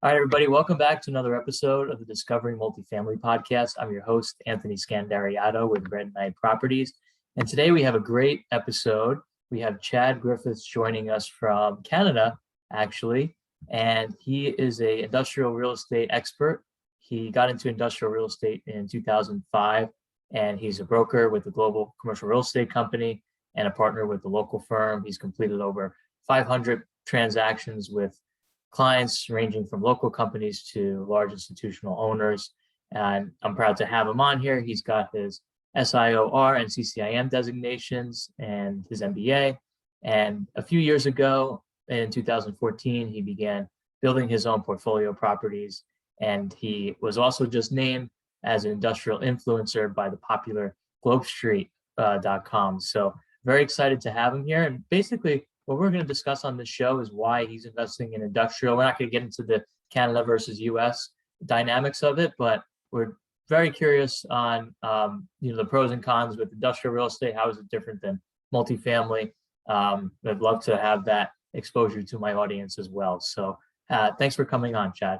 All right, everybody, welcome back to another episode of the Discovering Multifamily podcast. I'm your host, Anthony Scandariato with Red Knight Properties. And today we have a great episode. We have Chad Griffiths joining us from Canada, actually, and he is an industrial real estate expert. He got into industrial real estate in 2005, and he's a broker with a global commercial real estate company and a partner with a local firm. He's completed over 500 transactions with clients ranging from local companies to large institutional owners. And I'm proud to have him on here. He's got his SIOR and CCIM designations and his MBA. And a few years ago, in 2014, he began building his own portfolio properties. And he was also just named as an industrial influencer by the popular globestreet.com. So very excited to have him here. And basically, what we're going to discuss on this show is why he's investing in industrial. We're not going to get into the Canada versus US dynamics of it, but we're very curious on the pros and cons with industrial real estate. How is it different than multifamily? I'd love to have that exposure to my audience as well. So thanks for coming on, Chad.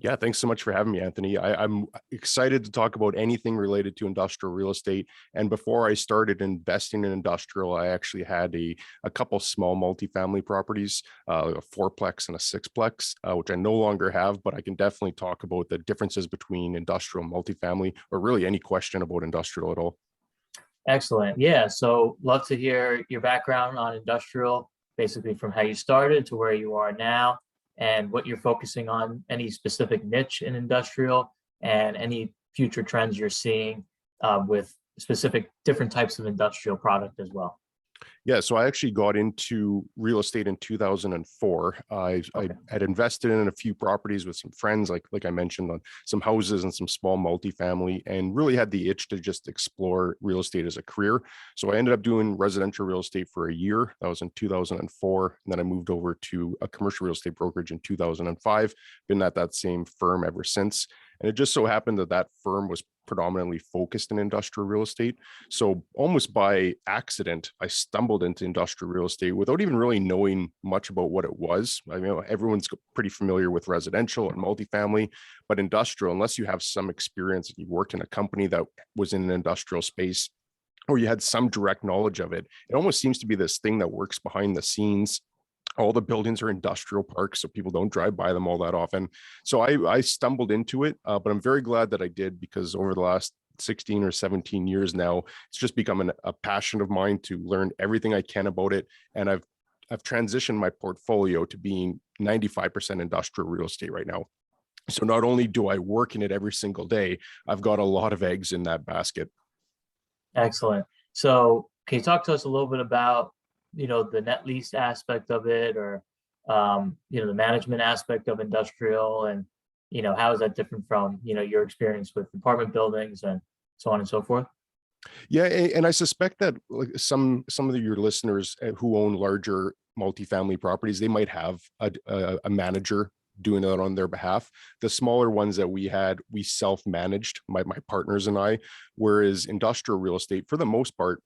Yeah, thanks so much for having me, Anthony. I'm excited to talk about anything related to industrial real estate. And before I started investing in industrial, I actually had a couple small multifamily properties, a fourplex and a sixplex, which I no longer have, but I can definitely talk about the differences between industrial and multifamily, or really any question about industrial at all. Excellent. Yeah, so love to hear your background on industrial, basically from how you started to where you are now, and what you're focusing on, any specific niche in industrial, and any future trends you're seeing with specific different types of industrial product as well. Yeah, so I actually got into real estate in 2004. I had invested in a few properties with some friends, like I mentioned, on some houses and some small multifamily, and really had the itch to just explore real estate as a career. So I ended up doing residential real estate for a year. That was in 2004. And then I moved over to a commercial real estate brokerage in 2005. Been at that same firm ever since. And it just so happened that that firm was predominantly focused in industrial real estate. So almost by accident, I stumbled into industrial real estate without even really knowing much about what it was. I mean, everyone's pretty familiar with residential and multifamily, but industrial, unless you have some experience, you worked in a company that was in an industrial space, or you had some direct knowledge of it, it almost seems to be this thing that works behind the scenes. All the buildings are industrial parks, so people don't drive by them all that often. So I stumbled into it, but I'm very glad that I did, because over the last 16 or 17 years now, it's just become a passion of mine to learn everything I can about it. And I've transitioned my portfolio to being 95% industrial real estate right now. So not only do I work in it every single day, I've got a lot of eggs in that basket. Excellent. So can you talk to us a little bit about the net lease aspect of it, or the management aspect of industrial, and how is that different from your experience with apartment buildings and so on and so forth? Yeah, and I suspect that some of your listeners who own larger multifamily properties, they might have a manager doing that on their behalf. The smaller ones that we had, we self-managed, my partners and I, whereas industrial real estate, for the most part,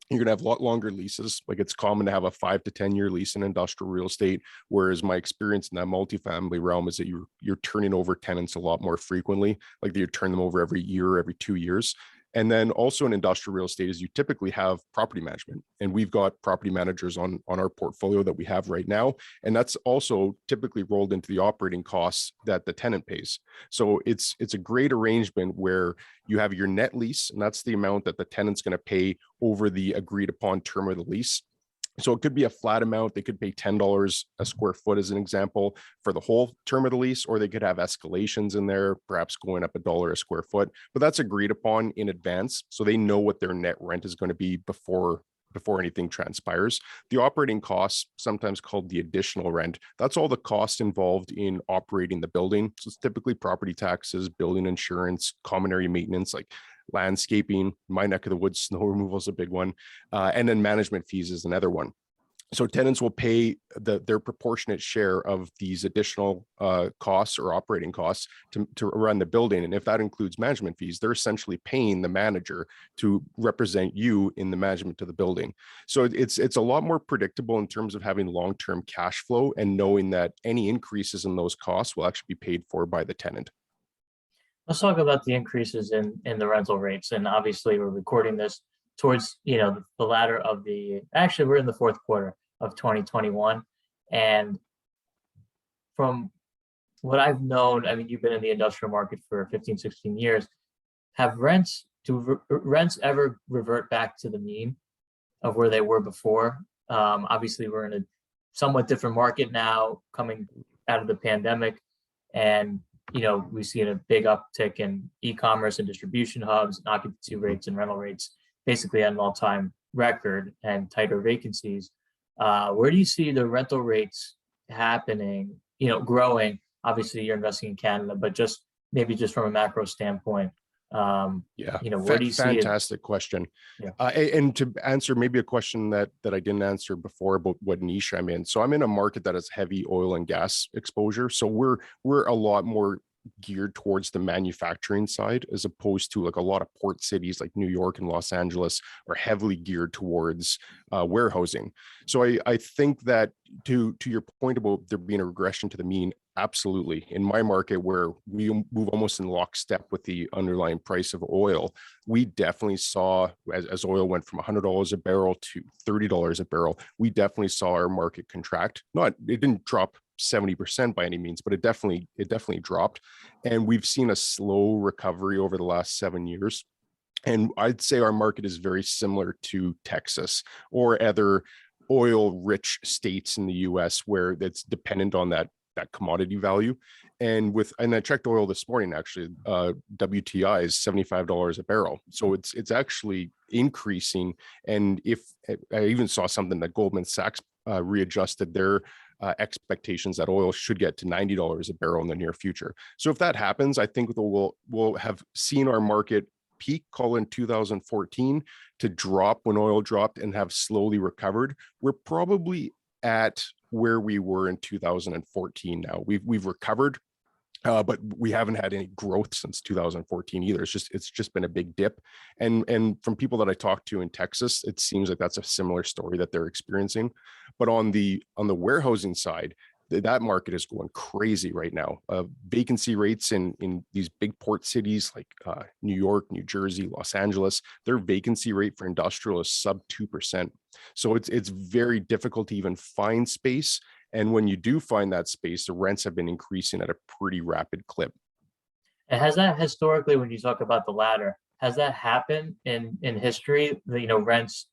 you're going to have a lot longer leases. Like, it's common to have a 5 to 10 year lease in industrial real estate. Whereas my experience in that multifamily realm is that you're turning over tenants a lot more frequently. Like, you turn them over every year, every 2 years. And then also in industrial real estate is you typically have property management, and we've got property managers on our portfolio that we have right now. And that's also typically rolled into the operating costs that the tenant pays. So it's a great arrangement where you have your net lease, and that's the amount that the tenant's going to pay over the agreed upon term of the lease. So it could be a flat amount. They could pay $10 a square foot as an example for the whole term of the lease, or they could have escalations in there, perhaps going up $1 a square foot, but that's agreed upon in advance. So they know what their net rent is going to be before anything transpires. The operating costs, sometimes called the additional rent, that's all the costs involved in operating the building. So it's typically property taxes, building insurance, common area maintenance, like landscaping. My neck of the woods, snow removal is a big one. And then management fees is another one. So tenants will pay their proportionate share of these additional costs or operating costs to run the building. And if that includes management fees, they're essentially paying the manager to represent you in the management of the building. So it's a lot more predictable in terms of having long-term cash flow and knowing that any increases in those costs will actually be paid for by the tenant. Let's talk about the increases in the rental rates. And obviously we're recording this towards, the latter of actually we're in the fourth quarter of 2021. And from what I've known, I mean, you've been in the industrial market for 15, 16 years. Have rents ever revert back to the mean of where they were before? Obviously we're in a somewhat different market now coming out of the pandemic. And we've seen a big uptick in e-commerce and distribution hubs, and occupancy rates and rental rates basically at an all-time record, and tighter vacancies. Where do you see the rental rates happening, growing? Obviously you're investing in Canada, but just from a macro standpoint, where do you see it? Fantastic question. Yeah. And to answer maybe a question that I didn't answer before about what niche I'm in. So I'm in a market that has heavy oil and gas exposure. So we're a lot more geared towards the manufacturing side, as opposed to like a lot of port cities like New York and Los Angeles are heavily geared towards warehousing. So I think that to your point about there being a regression to the mean, absolutely. In my market, where we move almost in lockstep with the underlying price of oil, we definitely saw, as oil went from $100 a barrel to $30 a barrel, we definitely saw our market contract. It didn't drop 70% by any means, but it definitely dropped. And we've seen a slow recovery over the last 7 years. And I'd say our market is very similar to Texas or other oil-rich states in the US, where that's dependent on that commodity value. And I checked oil this morning, actually, WTI is $75 a barrel. So it's actually increasing. And if I even saw something that Goldman Sachs readjusted their expectations that oil should get to $90 a barrel in the near future. So if that happens, I think we'll have seen our market peak, call in 2014, to drop when oil dropped and have slowly recovered. We're probably at where we were in 2014 now. We've recovered, but we haven't had any growth since 2014 either. It's just been a big dip. And from people that I talked to in Texas, it seems like that's a similar story that they're experiencing. But on the warehousing side, that market is going crazy right now. Vacancy rates in these big port cities like New York, New Jersey, Los Angeles, their vacancy rate for industrial is sub 2%. So it's very difficult to even find space. And when you do find that space, the rents have been increasing at a pretty rapid clip. And has that historically, when you talk about the latter, has that happened in history? Rents,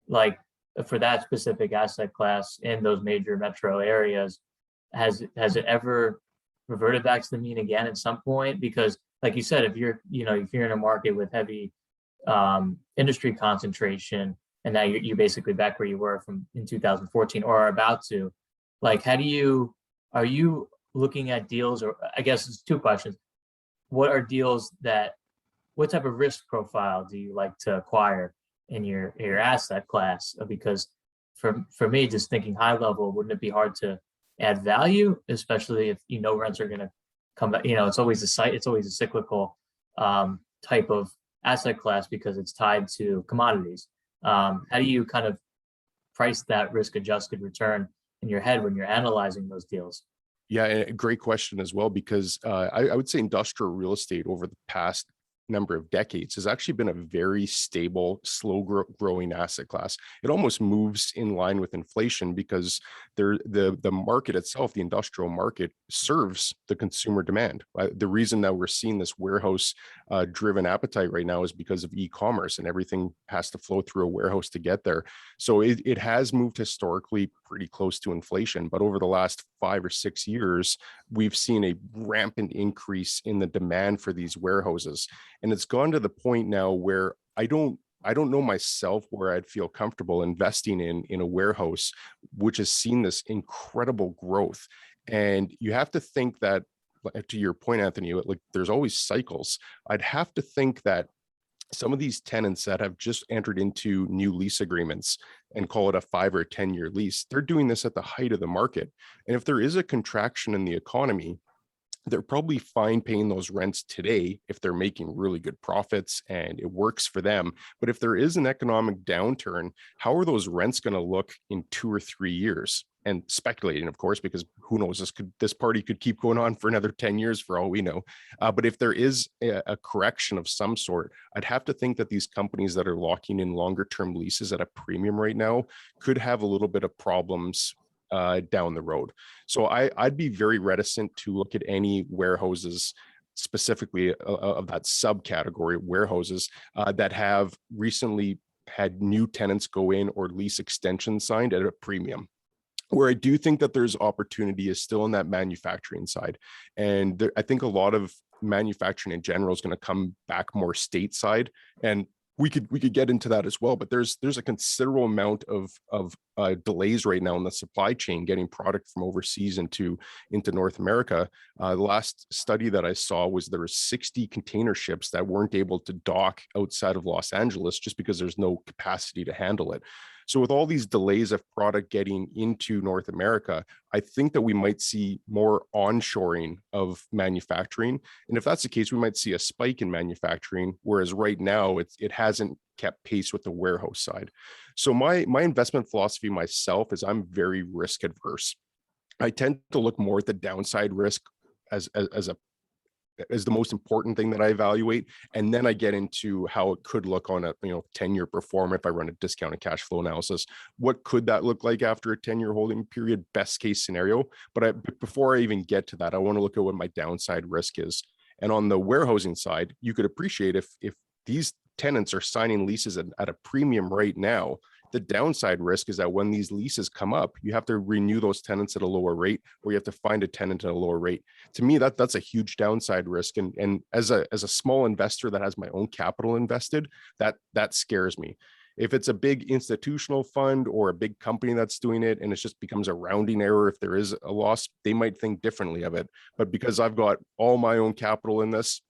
like for that specific asset class in those major metro areas, has it ever reverted back to the mean again at some point? Because like you said, if you're in a market with heavy industry concentration, and now you're basically back where you were from in 2014 or are about to, like, are you looking at deals? Or I guess it's two questions. What type of risk profile do you like to acquire in your asset class? Because for me, just thinking high level, wouldn't it be hard to add value, especially if rents are going to come back? It's always a cyclical type of asset class because it's tied to commodities. How do you kind of price that risk adjusted return in your head when you're analyzing those deals? Yeah, and a great question as well, because I would say industrial real estate over the past number of decades has actually been a very stable, slow growing asset class. It almost moves in line with inflation because the market itself, the industrial market, serves the consumer demand. The reason that we're seeing this warehouse driven appetite right now is because of e-commerce, and everything has to flow through a warehouse to get there. So it has moved historically pretty close to inflation, but over the last 5 or 6 years, we've seen a rampant increase in the demand for these warehouses. And it's gone to the point now where I don't know myself where I'd feel comfortable investing in a warehouse, which has seen this incredible growth. And you have to think that, to your point, Anthony, like there's always cycles. I'd have to think that some of these tenants that have just entered into new lease agreements and call it a 5 or 10-year lease, they're doing this at the height of the market. And if there is a contraction in the economy, they're probably fine paying those rents today if they're making really good profits and it works for them. But if there is an economic downturn, how are those rents going to look in 2 or 3 years? And speculating, of course, because who knows, this party could keep going on for another 10 years for all we know. But if there is a correction of some sort, I'd have to think that these companies that are locking in longer term leases at a premium right now could have a little bit of problems down the road. So I'd be very reticent to look at any warehouses specifically of that subcategory warehouses that have recently had new tenants go in or lease extensions signed at a premium. Where I do think that there's opportunity is still in that manufacturing side. And I think a lot of manufacturing in general is going to come back more stateside. And we could get into that as well, but there's a considerable amount of delays right now in the supply chain getting product from overseas into North America. The last study that I saw was there were 60 container ships that weren't able to dock outside of Los Angeles just because there's no capacity to handle it. So with all these delays of product getting into North America, I think that we might see more onshoring of manufacturing. And if that's the case, we might see a spike in manufacturing, whereas right now it hasn't kept pace with the warehouse side. So my investment philosophy myself is I'm very risk adverse. I tend to look more at the downside risk as the most important thing that I evaluate. And then I get into how it could look on a 10-year performer if I run a discounted cash flow analysis. What could that look like after a 10-year holding period, best case scenario? But before I even get to that, I want to look at what my downside risk is. And on the warehousing side, you could appreciate if these tenants are signing leases at a premium right now, the downside risk is that when these leases come up, you have to renew those tenants at a lower rate, or you have to find a tenant at a lower rate. To me, that's a huge downside risk. And as a small investor that has my own capital invested, that scares me. If it's a big institutional fund or a big company that's doing it, and it just becomes a rounding error, if there is a loss, they might think differently of it. But because I've got all my own capital in this,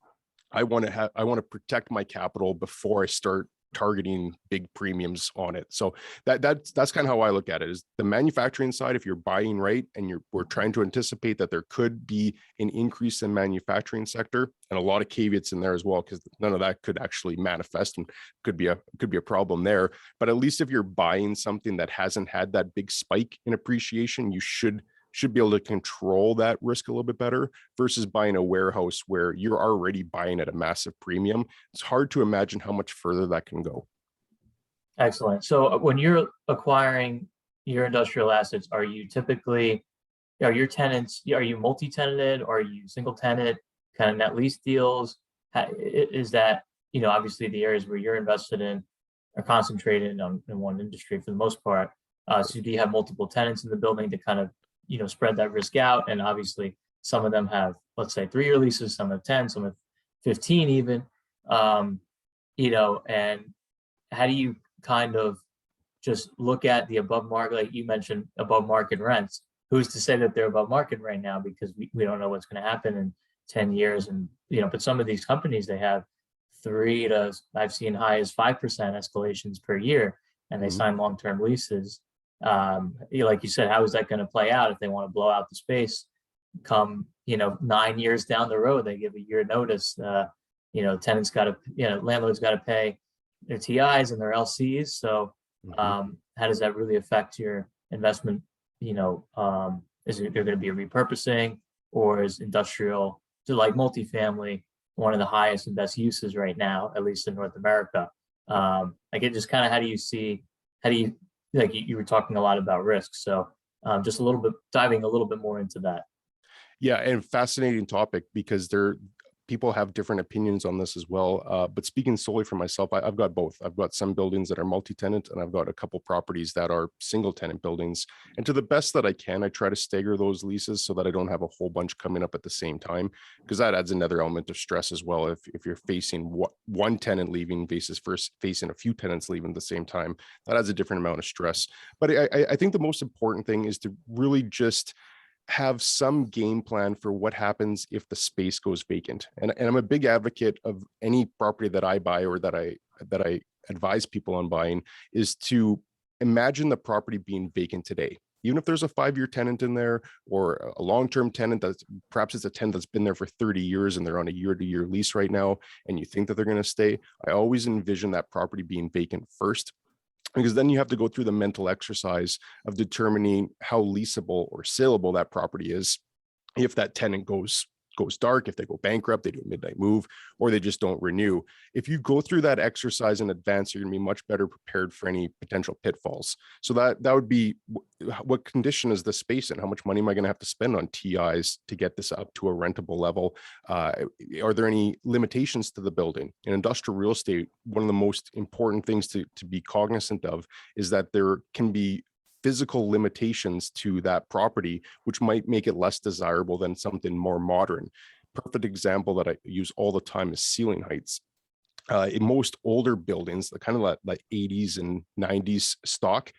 I want to protect my capital before I start targeting big premiums on it. So that's kind of how I look at it, is the manufacturing side. If you're buying right and we're trying to anticipate that there could be an increase in manufacturing sector, and a lot of caveats in there as well, because none of that could actually manifest and could be a problem there. But at least if you're buying something that hasn't had that big spike in appreciation, you should be able to control that risk a little bit better versus buying a warehouse where you're already buying at a massive premium. It's hard to imagine how much further that can go. Excellent. So when you're acquiring your industrial assets, are your tenants, are you multi-tenanted, or are you single tenant, kind of net lease deals? Is that, obviously the areas where you're invested in are concentrated in one industry for the most part. So do you have multiple tenants in the building to kind of spread that risk out? And obviously some of them have, let's say, 3-year leases, some have 10, some have 15 even, and how do you kind of just look at the above market, like you mentioned, above market rents? Who's to say that they're above market right now, because we don't know what's going to happen in 10 years. And, but some of these companies, they have 3 to, I've seen high as 5% escalations per year, and they sign long-term leases. Like you said, how is that going to play out if they want to blow out the space come 9 years down the road? They give a year notice. Tenants got to, landlords got to pay their TIs and their LCs. So how does that really affect your investment? Is there going to be a repurposing, or is industrial, to like multifamily, one of the highest and best uses right now, at least in North America? Like, it just kind of, how do you like you were talking a lot about risk, so just a little bit, diving a little bit more into that. Yeah, and fascinating topic, because people have different opinions on this as well. But speaking solely for myself, I've got both. I've got some buildings that are multi-tenant, and I've got a couple properties that are single tenant buildings. And to the best that I can, I try to stagger those leases so that I don't have a whole bunch coming up at the same time, because that adds another element of stress as well. If you're facing one tenant leaving versus facing a few tenants leaving at the same time, that adds a different amount of stress. But I think the most important thing is to really just have some game plan for what happens if the space goes vacant. And I'm a big advocate of any property that I buy or that I advise people on buying is to imagine the property being vacant today. Even if there's a 5-year tenant in there or a long-term tenant that's perhaps it's a tenant that's been there for 30 years and they're on a year-to-year lease right now, and you think that they're going to stay, I always envision that property being vacant first, because then you have to go through the mental exercise of determining how leasable or saleable that property is if that tenant goes dark, if they go bankrupt, they do a midnight move, or they just don't renew. If you go through that exercise in advance, you're going to be much better prepared for any potential pitfalls. So that would be, what condition is the space in? How much money am I going to have to spend on TIs to get this up to a rentable level? Are there any limitations to the building? In industrial real estate, one of the most important things to be cognizant of is that there can be physical limitations to that property, which might make it less desirable than something more modern. Perfect example that I use all the time is ceiling heights. In most older buildings, the kind of like 80s and 90s stock,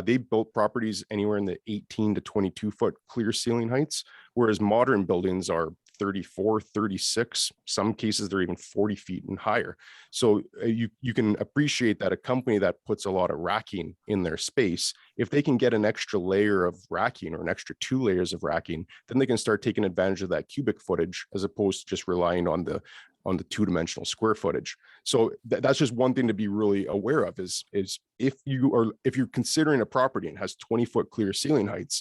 they built properties anywhere in the 18 to 22 foot clear ceiling heights, whereas modern buildings are 34, 36, some cases they're even 40 feet and higher. So you can appreciate that a company that puts a lot of racking in their space, if they can get an extra layer of racking or an extra 2 layers of racking, then they can start taking advantage of that cubic footage as opposed to just relying on the 2-dimensional square footage. So that's just one thing to be really aware of is if you're considering a property and has 20-foot clear ceiling heights,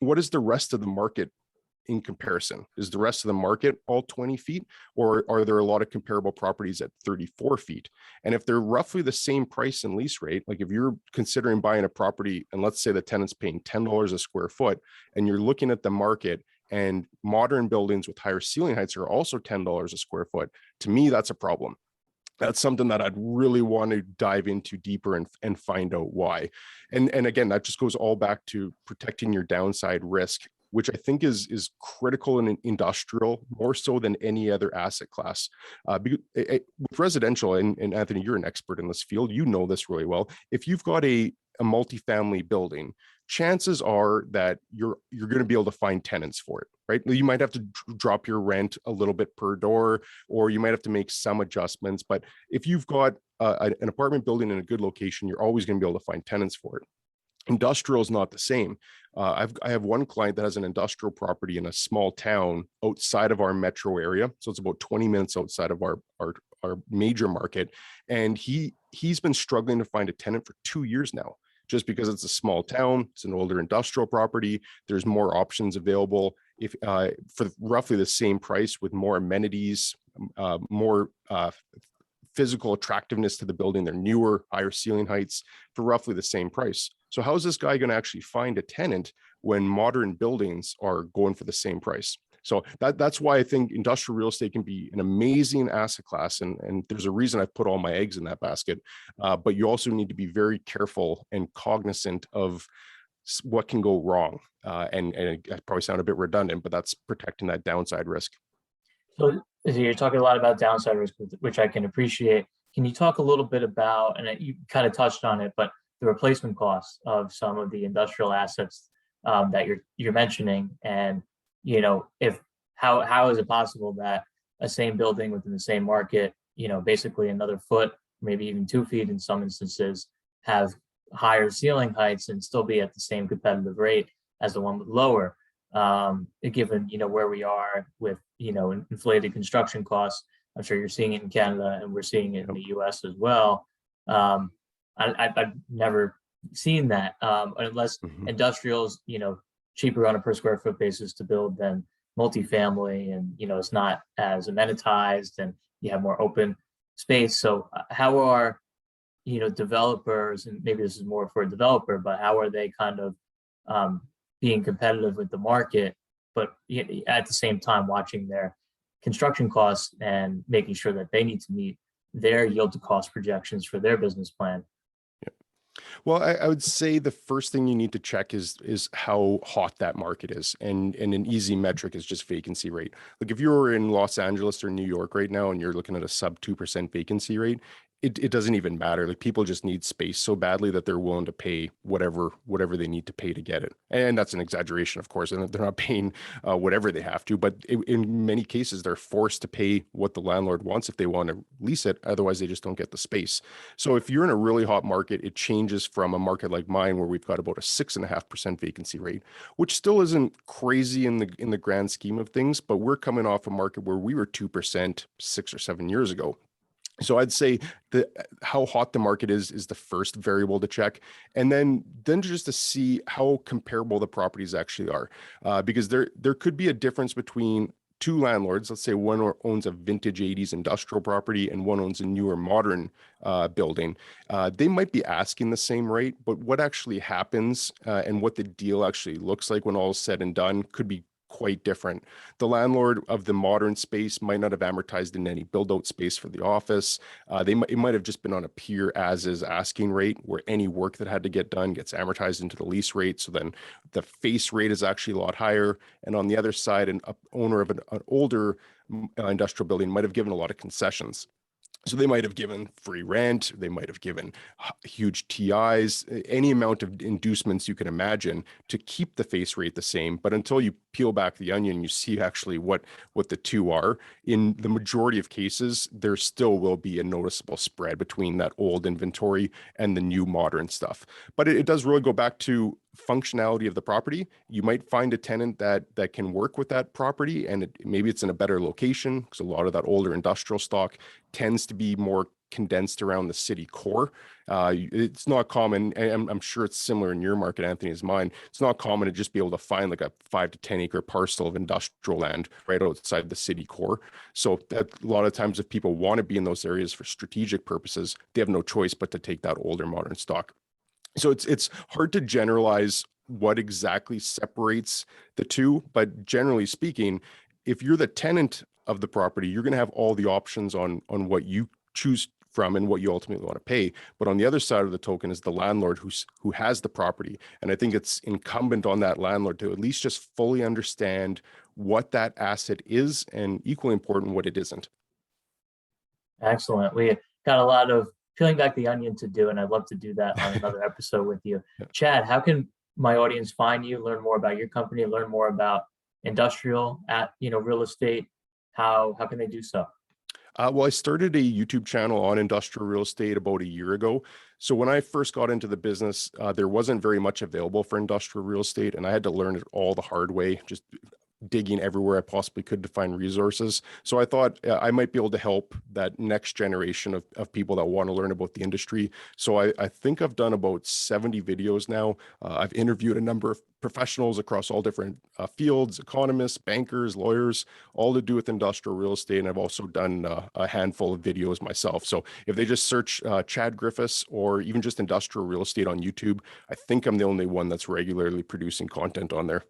what is the rest of the market in comparison? Is the rest of the market all 20 feet, or are there a lot of comparable properties at 34 feet? And if they're roughly the same price and lease rate, like if you're considering buying a property and let's say the tenant's paying $10 a square foot and you're looking at the market and modern buildings with higher ceiling heights are also $10 a square foot, to me, that's a problem. That's something that I'd really want to dive into deeper and find out why. And again, that just goes all back to protecting your downside risk, which I think is critical in industrial more so than any other asset class. With residential, and Anthony, you're an expert in this field, you know this really well. If you've got a multifamily building, chances are that you're going to be able to find tenants for it, right? You might have to drop your rent a little bit per door, or you might have to make some adjustments. But if you've got an apartment building in a good location, you're always going to be able to find tenants for it. Industrial is not the same. I have one client that has an industrial property in a small town outside of our metro area. So it's about 20 minutes outside of our major market. And he's been struggling to find a tenant for 2 years now, just because it's a small town, it's an older industrial property. There's more options available if for roughly the same price with more amenities, more physical attractiveness to the building. They're newer, higher ceiling heights for roughly the same price. So how is this guy going to actually find a tenant when modern buildings are going for the same price? So that's why I think industrial real estate can be an amazing asset class. And there's a reason I've put all my eggs in that basket. But you also need to be very careful and cognizant of what can go wrong. And it probably sound a bit redundant, but that's protecting that downside risk. So you're talking a lot about downside risk, which I can appreciate. Can you talk a little bit about, and you kind of touched on it, but the replacement costs of some of the industrial assets that you're mentioning, and if how is it possible that a same building within the same market, basically another foot, maybe even 2 feet in some instances, have higher ceiling heights and still be at the same competitive rate as the one with lower, given where we are with inflated construction costs. I'm sure you're seeing it in Canada and we're seeing it in the US as well. I've never seen that unless industrials, cheaper on a per square foot basis to build than multifamily, and it's not as amenitized and you have more open space. So how are developers, and maybe this is more for a developer, but how are they kind of being competitive with the market, but at the same time watching their construction costs and making sure that they need to meet their yield to cost projections for their business plan? Well, I would say the first thing you need to check is how hot that market is. And an easy metric is just vacancy rate. Like if you're in Los Angeles or New York right now and you're looking at a sub 2% vacancy rate, it doesn't even matter. Like people just need space so badly that they're willing to pay whatever they need to pay to get it. And that's an exaggeration, of course, and they're not paying whatever they have to, but in many cases they're forced to pay what the landlord wants if they want to lease it. Otherwise, they just don't get the space. So if you're in a really hot market, it changes from a market like mine where we've got about a 6.5% vacancy rate, which still isn't crazy in the grand scheme of things, but we're coming off a market where we were 2% 6 or 7 years ago. So I'd say that how hot the market is the first variable to check, and then just to see how comparable the properties actually are, because there could be a difference between two landlords. Let's say one owns a vintage 80s industrial property and one owns a newer modern building. They might be asking the same rate, but what actually happens and what the deal actually looks like when all is said and done could be quite different. The landlord of the modern space might not have amortized in any build out space for the office. It might have just been on a pure as is asking rate where any work that had to get done gets amortized into the lease rate. So then the face rate is actually a lot higher. And on the other side, an owner of an older industrial building might have given a lot of concessions. So they might have given free rent, they might have given huge TIs, any amount of inducements you can imagine to keep the face rate the same. But until you peel back the onion, you see actually what the two are. In the majority of cases, there still will be a noticeable spread between that old inventory and the new modern stuff. But it does really go back to functionality of the property. You might find a tenant that can work with that property, and maybe it's in a better location because a lot of that older industrial stock tends to be more condensed around the city core. It's not common, and I'm sure it's similar in your market, Anthony, as mine. It's not common to just be able to find like a 5 to 10 acre parcel of industrial land right outside the city core. So that a lot of times if people want to be in those areas for strategic purposes, they have no choice but to take that older modern stock. So it's hard to generalize what exactly separates the two, but generally speaking, if you're the tenant of the property, you're going to have all the options on what you choose from and what you ultimately want to pay. But on the other side of the token is the landlord who has the property. And I think it's incumbent on that landlord to at least just fully understand what that asset is, and equally important, what it isn't. Excellent. We got a lot of peeling back the onion to do, and I'd love to do that on another episode with you. Yeah. Chad, how can my audience find you, learn more about your company, learn more about industrial real estate? How can they do so? Well, I started a YouTube channel on industrial real estate about a year ago. So when I first got into the business, there wasn't very much available for industrial real estate, and I had to learn it all the hard way, just digging everywhere I possibly could to find resources. So I thought I might be able to help that next generation of people that want to learn about the industry. So I think I've done about 70 videos now. I've interviewed a number of professionals across all different fields, economists, bankers, lawyers, all to do with industrial real estate. And I've also done a handful of videos myself. So if they just search Chad Griffiths or even just industrial real estate on YouTube, I think I'm the only one that's regularly producing content on there.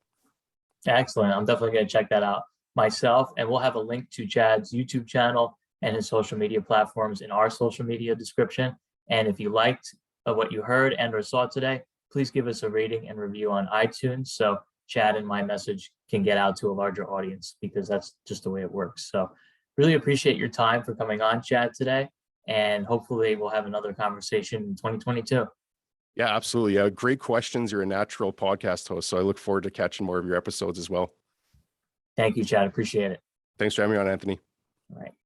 Excellent. I'm definitely going to check that out myself. And we'll have a link to Chad's YouTube channel and his social media platforms in our social media description. And if you liked what you heard and or saw today, please give us a rating and review on iTunes so Chad and my message can get out to a larger audience, because that's just the way it works. So really appreciate your time for coming on, Chad, today. And hopefully we'll have another conversation in 2022. Yeah, absolutely. Great questions. You're a natural podcast host, so I look forward to catching more of your episodes as well. Thank you, Chad. Appreciate it. Thanks for having me on, Anthony. All right.